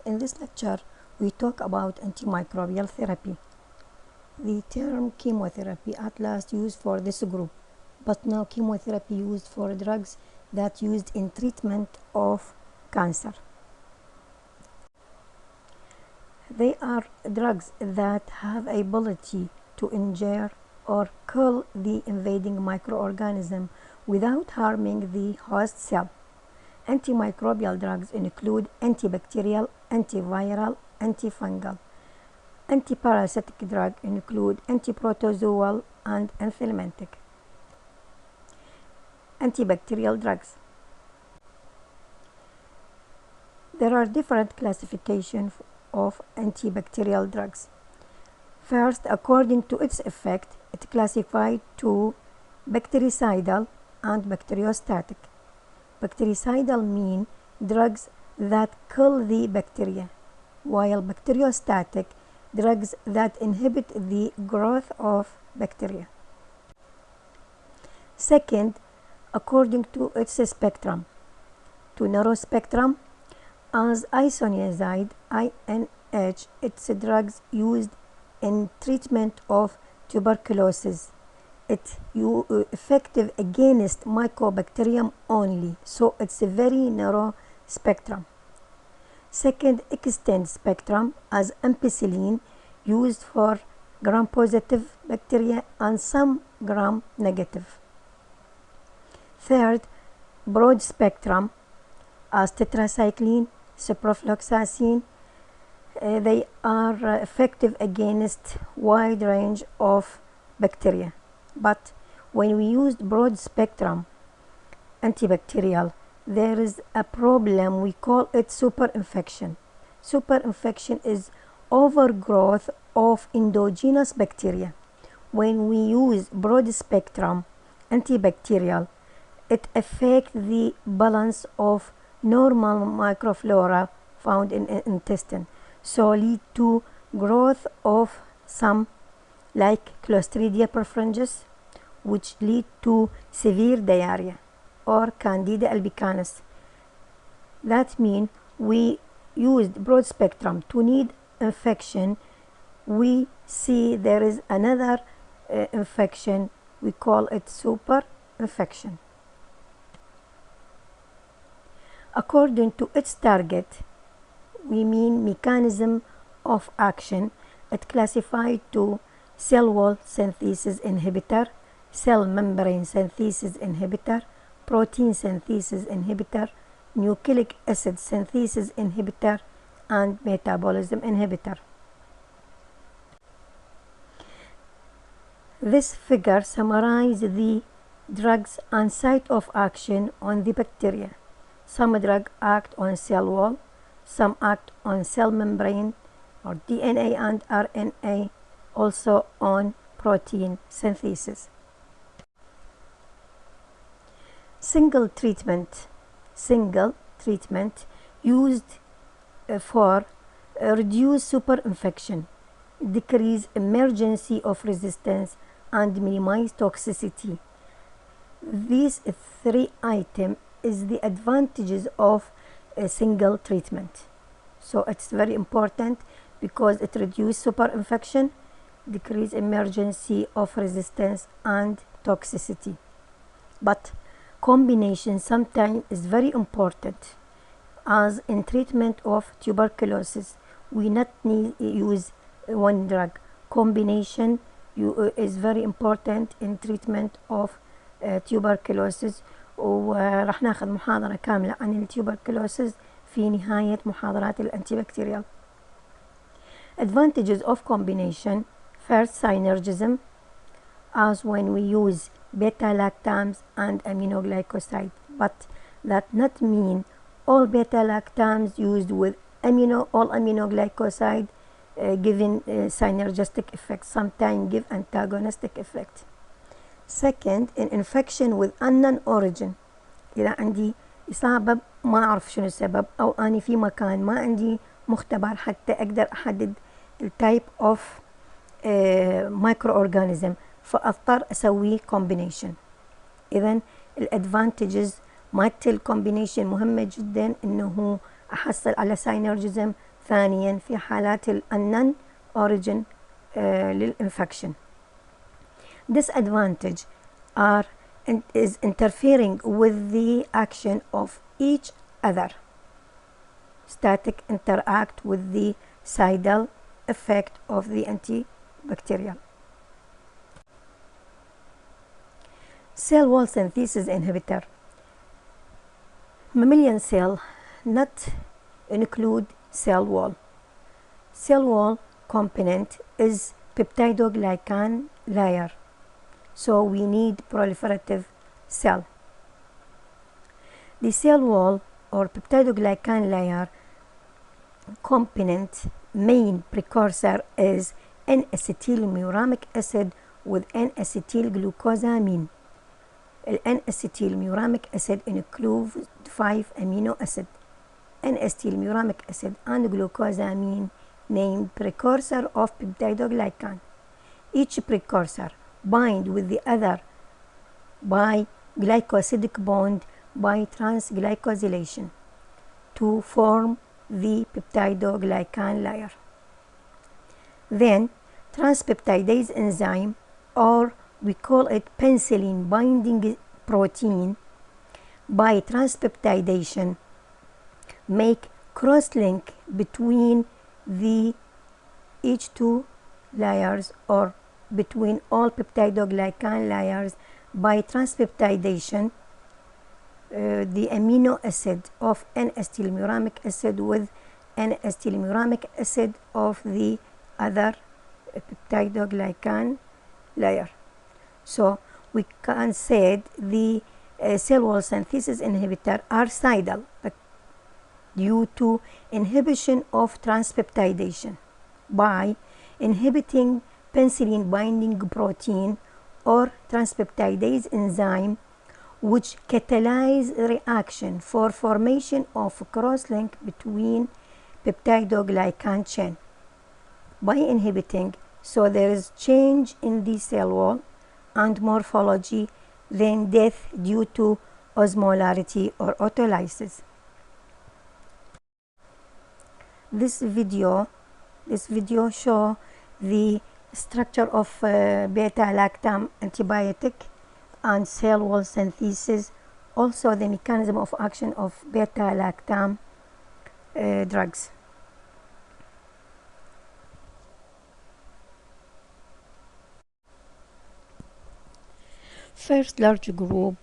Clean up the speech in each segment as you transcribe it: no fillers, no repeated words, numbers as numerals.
in this lecture, we talk about antimicrobial therapy. The term chemotherapy at last used for this group, but now chemotherapy used for drugs that used in treatment of cancer. They are drugs that have ability to injure or kill the invading microorganism without harming the host cell. Antimicrobial drugs include antibacterial, antiviral, antifungal. Antiparasitic drugs include antiprotozoal and anthelmintic. Antibacterial drugs. There are different classifications of antibacterial drugs. First, according to its effect, it classified to bactericidal and bacteriostatic. Bactericidal mean drugs that kill the bacteria, while bacteriostatic drugs that inhibit the growth of bacteria. Second, according to its spectrum, to narrow spectrum, as isoniazid, INH, it's drugs used in treatment of tuberculosis. It's effective against mycobacterium only, so it's a very narrow spectrum. Second, extend spectrum as ampicillin, used for gram-positive bacteria and some gram-negative. Third, broad spectrum as tetracycline, ciprofloxacin. They are effective against wide range of bacteria. But when we used broad spectrum antibacterial, there is a problem. We call it superinfection. Superinfection is overgrowth of endogenous bacteria. When we use broad spectrum antibacterial, it affects the balance of normal microflora found in intestine, so lead to growth of some like Clostridia perfringens, which lead to severe diarrhea, or Candida albicans. That means we used broad spectrum to need infection. We see there is another infection, we call it super infection. According to its target, we mean mechanism of action, it classified to cell wall synthesis inhibitor, cell membrane synthesis inhibitor, protein synthesis inhibitor, nucleic acid synthesis inhibitor, and metabolism inhibitor. This figure summarizes the drugs and site of action on the bacteria. Some drugs act on cell wall, some act on cell membrane or DNA and RNA, also on protein synthesis. Single treatment used for reduce superinfection, decrease emergency of resistance, and minimize toxicity. These three items is the advantages of a single treatment. So it's very important because it reduces superinfection, decrease emergency of resistance, and toxicity. But combination sometimes is very important, as in treatment of tuberculosis we not need use one drug. Combination is very important in treatment of tuberculosis، وراح ناخذ محاضرة كاملة عن التوبركلوسيس في نهاية محاضرات الانتيبكتيريال. Advantages of combination: first, synergism, as when we use beta-lactams and aminoglycoside, but that not mean all beta-lactams used with all aminoglycoside giving synergistic effect, sometimes give antagonistic effect. Second, in infection with unknown origin، إذا عندي إصابة ما أعرف شنو السبب، أو أنا في مكان ما عندي مختبر حتى أقدر أحدد التايب أوف microorganism، فأضطر أسوي combination. إذن الادفانتجز مالت الكومبينيشن مهمة جدا، إنه أحصل على synergism. ثانيا في حالات الأنن origin للإنفكشن. Disadvantage is interfering with the action of each other. Static interact with the cidal effect of the antibacterial. Cell wall synthesis inhibitor. Mammalian cell not include cell wall. Cell wall component is peptidoglycan layer, so we need proliferative cell. The cell wall or peptidoglycan layer component main precursor is N-acetylmuramic acid with N-acetylglucosamine. N-acetylmuramic acid includes 5 amino acid. N-acetylmuramic acid and glucosamine named precursor of peptidoglycan. Each precursor bind with the other by glycosidic bond by transglycosylation to form the peptidoglycan layer. Then transpeptidase enzyme, or we call it penicillin binding protein, by transpeptidation make cross-link between each two layers or between all peptidoglycan layers by transpeptidation the amino acid of N-acetylmuramic acid with N-acetylmuramic acid of the other peptidoglycan layer. So we can say the cell wall synthesis inhibitor are cidal due to inhibition of transpeptidation by inhibiting penicillin binding protein or transpeptidase enzyme, which catalyze reaction for formation of cross-link between peptidoglycan chain. By inhibiting, so there is change in the cell wall and morphology, then death due to osmolarity or autolysis. This video show the structure of beta-lactam antibiotic and cell wall synthesis, also the mechanism of action of beta-lactam drugs. First large group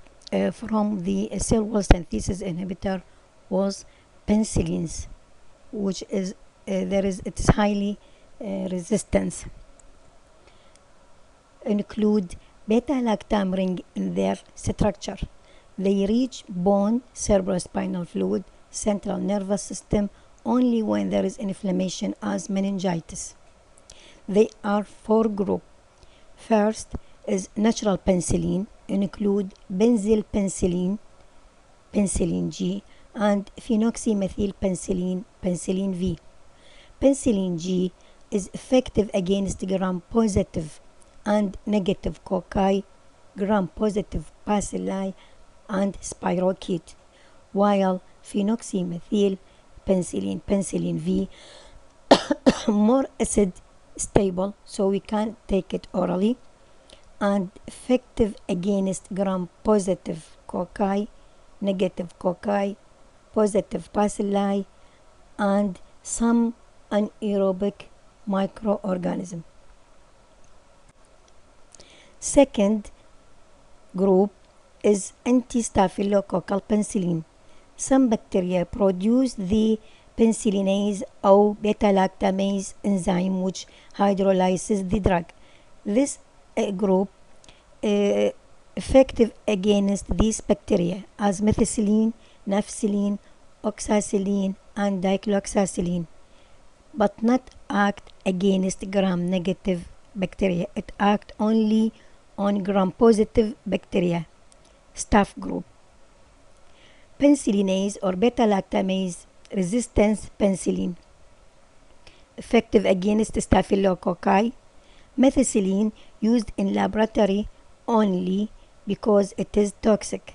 from the cell wall synthesis inhibitor was penicillins, which is it is highly resistance. Include beta-lactam ring in their structure. They reach bone, cerebrospinal fluid, central nervous system only when there is inflammation as meningitis. They are 4 groups. First is natural penicillin, include benzyl penicillin, penicillin G, and phenoxymethylpenicillin, penicillin V. Penicillin G is effective against gram-positive and negative cocci, gram-positive bacilli, and spirochete, while phenoxymethyl penicillin, penicillin V, more acid stable, so we can take it orally, and effective against gram-positive cocci, negative cocci, positive bacilli, and some anaerobic microorganism. Second group is anti-staphylococcal penicillin. Some bacteria produce the penicillinase or beta-lactamase enzyme which hydrolyzes the drug. This group effective against these bacteria as methicillin, nafcillin, oxacillin, and dicloxacillin, but not act against gram-negative bacteria. It acts only on gram-positive bacteria. Staph group. Penicillinase or beta-lactamase resistance penicillin, effective against staphylococci. Methicillin used in laboratory only because it is toxic.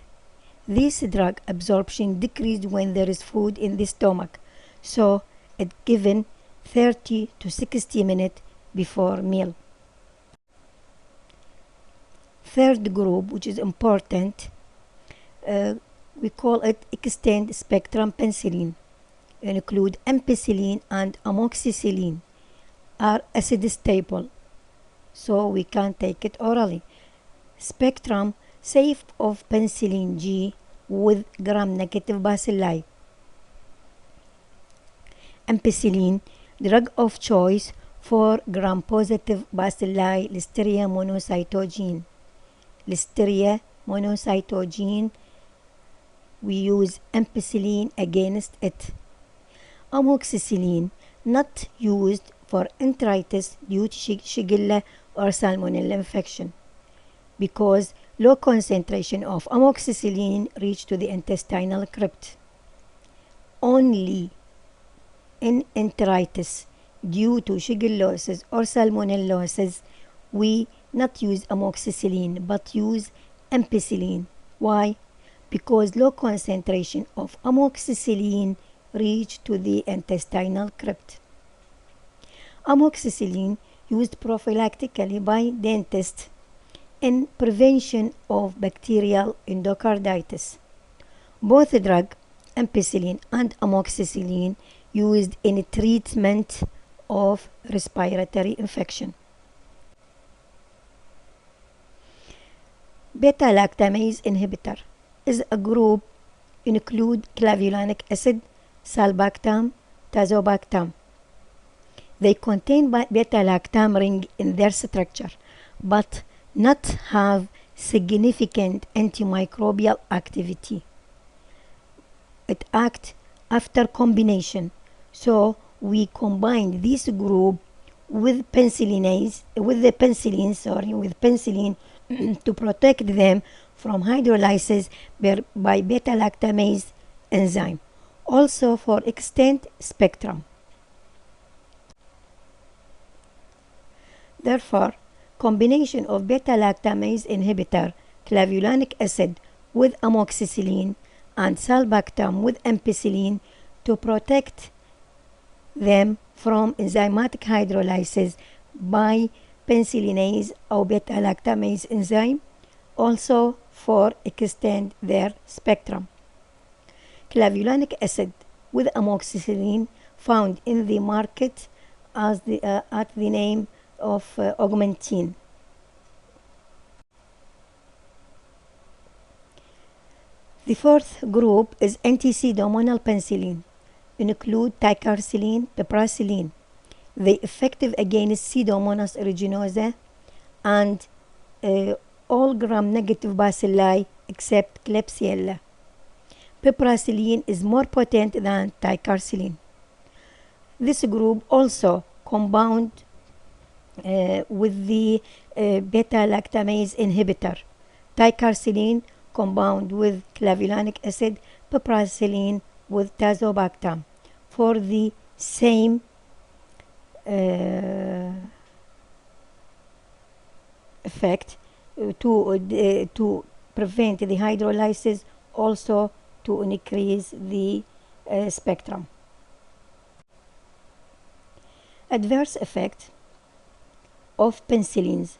This drug absorption decreased when there is food in the stomach, so It's given 30 to 60 minutes before meal. Third group, which is important, we call it extended spectrum penicillin. Include ampicillin and amoxicillin are acid stable, so we can take it orally. Spectrum safe of penicillin G with gram-negative bacilli. Ampicillin, drug of choice for gram-positive bacilli Listeria monocytogenes. Listeria monocytogenes, we use ampicillin against it. Amoxicillin, not used for enteritis due to Shigella or Salmonella infection, because low concentration of amoxicillin reach to the intestinal crypt. Only in enteritis due to Shigellosis or Salmonellosis, we not use amoxicillin but use ampicillin. Why? Because low concentration of amoxicillin reach to the intestinal crypt. Amoxicillin used prophylactically by dentists in prevention of bacterial endocarditis. Both drug, ampicillin and amoxicillin, used in treatment of respiratory infection. Beta-Lactamase Inhibitor is a group include clavulanic acid, sulbactam, tazobactam. They contain beta-lactam ring in their structure, but not have significant antimicrobial activity. It acts after combination, so we combine this group with penicillin to protect them from hydrolysis by beta-lactamase enzyme, also for extended spectrum. Therefore, combination of beta-lactamase inhibitor, clavulanic acid with amoxicillin and sulbactam with ampicillin to protect them from enzymatic hydrolysis by penicillinase or beta-lactamase enzyme, also for extend their spectrum. Clavulanic acid with amoxicillin found in the market as at the name of Augmentin. The fourth group is anti-pseudomonal penicillin, include ticarcillin, piperacillin. They effective against Pseudomonas aeruginosa and all gram-negative bacilli except Klebsiella. Piperacillin is more potent than ticarcillin. This group also compound with the beta-lactamase inhibitor. Ticarcillin compound with clavulanic acid, piperacillin with tazobactam for the same effect to prevent the hydrolysis, also to increase the spectrum. Adverse effect of penicillins.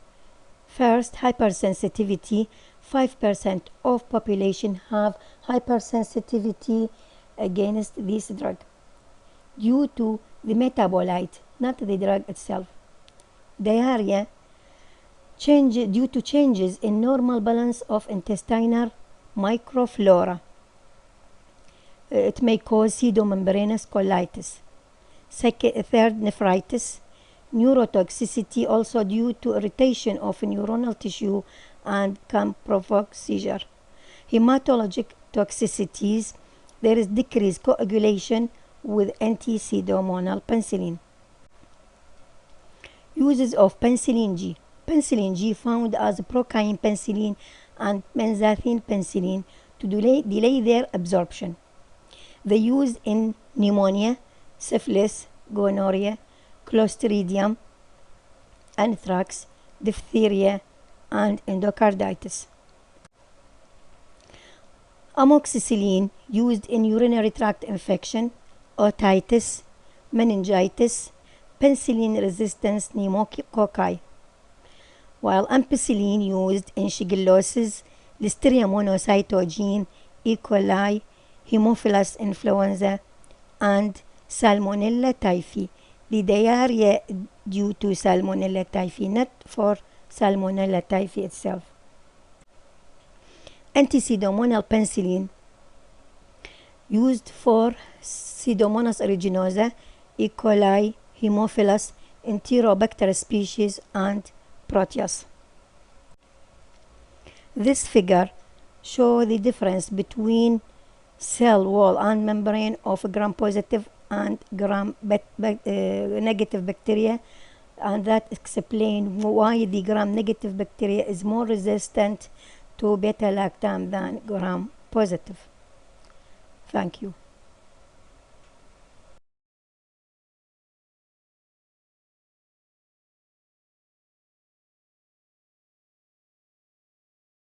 First, hypersensitivity. 5% of population have hypersensitivity against this drug due to the metabolite, not the drug itself. Diarrhea due to changes in normal balance of intestinal microflora. It may cause pseudomembranous colitis. Third, nephritis. Neurotoxicity also due to irritation of neuronal tissue and can provoke seizure. Hematologic toxicities. There is decreased coagulation with anti-pseudomonal penicillin. Uses of penicillin G. Penicillin G found as procaine penicillin and benzathine penicillin to delay their absorption. They used in pneumonia, syphilis, gonorrhea, Clostridium, anthrax, diphtheria, and endocarditis. Amoxicillin used in urinary tract infection, otitis, meningitis, penicillin resistance pneumococci, while ampicillin used in shigellosis, Listeria monocytogenes, E. coli, Haemophilus influenza, and Salmonella typhi. The diarrhea due to Salmonella typhi, not for Salmonella typhi itself. Anti-Pseudomonal penicillin used for Pseudomonas aeruginosa, E. coli, Haemophilus, Enterobacter species, and Proteus. This figure shows the difference between cell wall and membrane of gram-positive and gram-negative bacteria, and that explains why the gram-negative bacteria is more resistant to beta-lactam than gram-positive. Thank you.